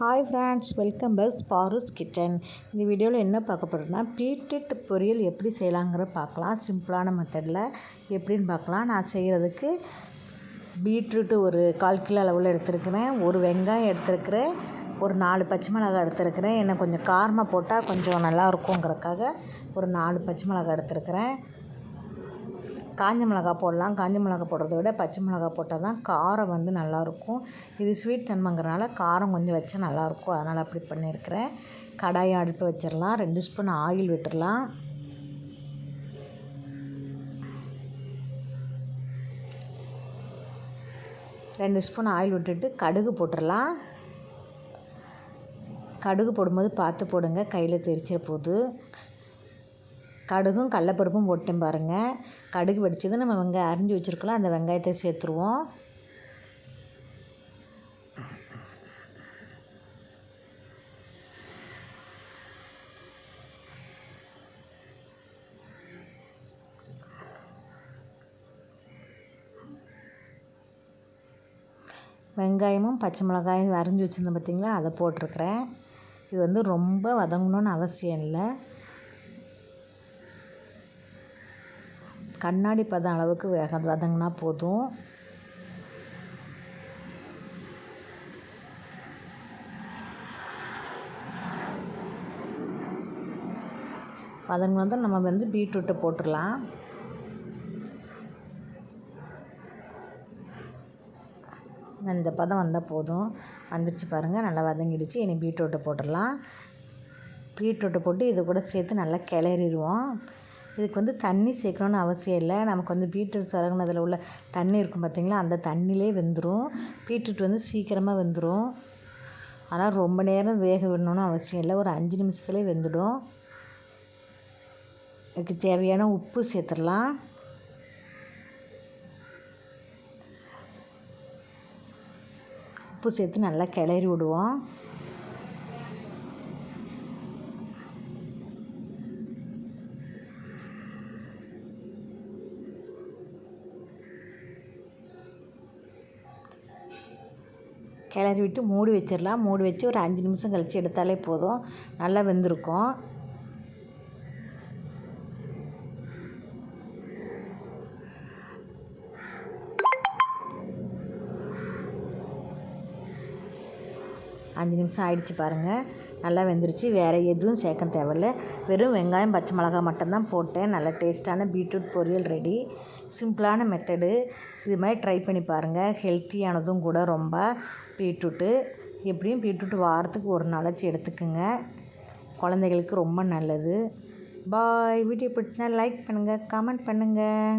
Hi friends, welcome back Paru's kitchen. இந்த வீடியோவில் என்ன பார்க்க போகிறோம்னா பீட்ரூட் பொரியல் எப்படி செய்யலாங்கிற பார்க்கலாம். சிம்பிளான மெத்தடில் எப்படின்னு பார்க்கலாம். நான் செய்கிறதுக்கு பீட்ரூட்டு ஒரு 1/4 கிலோ அளவில் எடுத்துருக்கிறேன். ஒரு வெங்காயம் எடுத்துருக்கிறேன். ஒரு 4 பச்சை மிளகாய் எடுத்துருக்கிறேன். என்ன கொஞ்சம் காரமாக போட்டால் கொஞ்சம் நல்லா இருக்குங்கிறதுக்காக ஒரு 4 பச்சை மிளகாய் எடுத்துருக்கிறேன். காஞ்ச மிளகா போடலாம். காஞ்ச மிளகா போடுறத விட பச்சை மிளகா போட்டால் தான் காரம் வந்து நல்லாயிருக்கும். இது ஸ்வீட் தன்மைங்கிறனால காரம் கொஞ்சம் வச்சா நல்லாயிருக்கும். அதனால் அப்படி பண்ணியிருக்கிறேன். கடாயை அடுப்பு வச்சிடலாம். 2 ஸ்பூன் ஆயில் விட்டுடலாம். ரெண்டு ஸ்பூன் ஆயில் விட்டுட்டு கடுகு போட்டுடலாம். கடுகு போடும்போது பார்த்து போடுங்க, கையில் தெரிச்சிட போகுது. கடுகும் கடலப்பருப்பும் போட்டேன் பாருங்கள். கடுகு வெடிச்சது நம்ம வெங்காயம் அரிஞ்சு வச்சுருக்கலாம். அந்த வெங்காயத்தை சேர்த்துருவோம். வெங்காயமும் பச்சை மிளகாயும் அரிஞ்சு வச்சுருந்தேன் பார்த்திங்களா, அதை போட்டிருக்கிறேன். இது வந்து ரொம்ப வதங்கணும்னு அவசியம் இல்லை. கண்ணாடி பதம் அளவுக்கு வதங்கினா போதும். வதங்கினதும் நம்ம வந்து பீட்ரூட்டை போட்டுடலாம். இந்த பதம் வந்தால் போதும். வந்துடுச்சு பாருங்கள், நல்லா வதங்கிடுச்சு. இனி பீட்ரூட்டை போட்டுடலாம். பீட்ரூட்டை போட்டு இது கூட சேர்த்து நல்லா கிளறிடுவோம். இதுக்கு வந்து தண்ணி சேர்க்கணுன்னு அவசியம் இல்லை. நமக்கு வந்து பீட்ரூட் சொரங்கினதில் உள்ள தண்ணி இருக்கும் பார்த்திங்களா, அந்த தண்ணியிலே வெந்துடும். பீட்ரூட் வந்து சீக்கிரமாக வெந்துடும். ஆனால் ரொம்ப நேரம் வேக விடணுன்னு அவசியம் இல்லை. ஒரு 5 நிமிஷத்துலேயே வெந்துடும். இதுக்கு தேவையான உப்பு சேர்த்துடலாம். உப்பு சேர்த்து நல்லா கிளறி விடுவோம். கிளறி விட்டு மூடி வச்சிடலாம். மூடி வச்சு ஒரு 5 நிமிஷம் கழித்து எடுத்தாலே போதும். நல்லா வெந்திருக்கும். அஞ்சு நிமிஷம் ஆயிடுச்சு பாருங்கள். நல்லா வெந்துருச்சு. வேறு எதுவும் சேர்க்க தேவையில்ல. வெறும் வெங்காயம் பச்சை மிளகாய் மட்டும்தான் போட்டேன். நல்ல டேஸ்ட்டான பீட்ரூட் பொரியல் ரெடி. சிம்பிளான மெத்தடு. இது மாதிரி ட்ரை பண்ணி பாருங்கள். ஹெல்த்தியானதும் கூட ரொம்ப. பீட்ரூட்டு எப்படியும் பீட்ரூட் வாரத்துக்கு ஒரு நாளாச்சு எடுத்துக்குங்க. குழந்தைகளுக்கு ரொம்ப நல்லது. பாய். வீடியோ பிடிச்சினா லைக் பண்ணுங்கள், கமெண்ட் பண்ணுங்கள்.